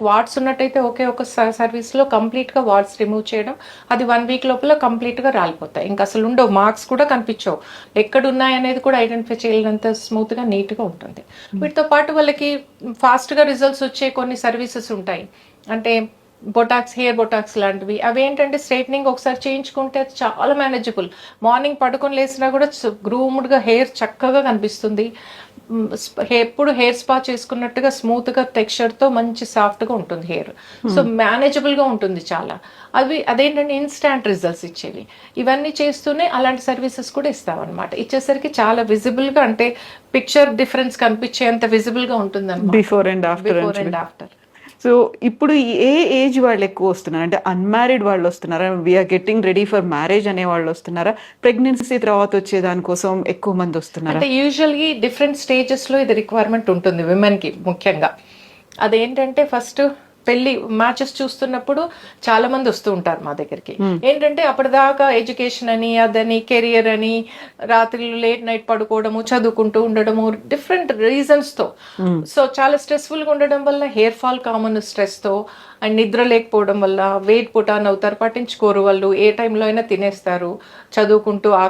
వాళ్ళకి వాట్స్ ఉన్నట్టయితే ఒకే ఒక సర్వీస్లో కంప్లీట్గా వాట్స్ రిమూవ్ చేయడం, అది 1 వీక్ లోపల కంప్లీట్గా రాలిపోతాయి. ఇంకా అసలు ఉండవు, మార్క్స్ కూడా కనిపించవు, ఎక్కడ ఉన్నాయనేది కూడా ఐడెంటిఫై చేయలేనంత స్మూత్గా నీట్గా ఉంటుంది. వీటితో పాటు వాళ్ళకి ఫాస్ట్గా రిజల్ట్స్ వచ్చే కొన్ని సర్వీసెస్ ఉంటాయి. అంటే బొటాక్స్, హెయిర్ బొటాక్స్ లాంటివి. అవి ఏంటంటే స్ట్రైట్నింగ్ ఒకసారి చేయించుకుంటే అది చాలా మేనేజబుల్. మార్నింగ్ పడుకొని లేసినా కూడా గ్రూమ్డ్గా హెయిర్ చక్కగా కనిపిస్తుంది. ఎప్పుడు హెయిర్ స్పా చేసుకున్నట్టుగా స్మూత్గా టెక్స్చర్తో మంచి సాఫ్ట్గా ఉంటుంది హెయిర్. సో మేనేజబుల్గా ఉంటుంది చాలా. అదేంటంటే ఇన్స్టాంట్ రిజల్ట్స్ ఇచ్చేవి. ఇవన్నీ చేస్తూనే అలాంటి సర్వీసెస్ కూడా ఇస్తామన్నమాట. ఇచ్చేసరికి చాలా విజిబుల్గా, అంటే పిక్చర్ డిఫరెన్స్ కనిపించేంత విజిబుల్గా ఉంటుంది అన్నమాట. Before and after. సో ఇప్పుడు ఏ ఏజ్ వాళ్ళు ఎక్కువ వస్తున్నారు? అంటే అన్మ్యారీడ్ వాళ్ళు వస్తున్నారా, we are getting ready for marriage అనే వాళ్ళు వస్తున్నారా, ప్రెగ్నెన్సీ తర్వాత వచ్చే దానికోసం ఎక్కువ మంది వస్తున్నారా? అంటే యూజువల్గా డిఫరెంట్ స్టేజెస్లో ఇది రిక్వైర్మెంట్ ఉంటుంది విమెన్కి ముఖ్యంగా. అదేంటంటే ఫస్ట్ పెళ్లి మ్యాచెస్ చూస్తున్నప్పుడు చాలా మంది వస్తూ ఉంటారు మా దగ్గరికి. ఏంటంటే అప్పటిదాకా ఎడ్యుకేషన్ అని, అదని, కెరియర్ అని, రాత్రులు లేట్ నైట్ పడుకోవడము, చదువుకుంటూ ఉండడము, డిఫరెంట్ రీజన్స్ తో. సో చాలా స్ట్రెస్ఫుల్ గా ఉండడం వల్ల హెయిర్ ఫాల్ కామన్ స్ట్రెస్ తో, అండ్ నిద్ర లేకపోవడం వల్ల వెయిట్ పుట్ ఆన్ అవుతారు, పట్టించుకోరు వాళ్ళు, ఏ టైంలో అయినా తినేస్తారు, చదువుకుంటూ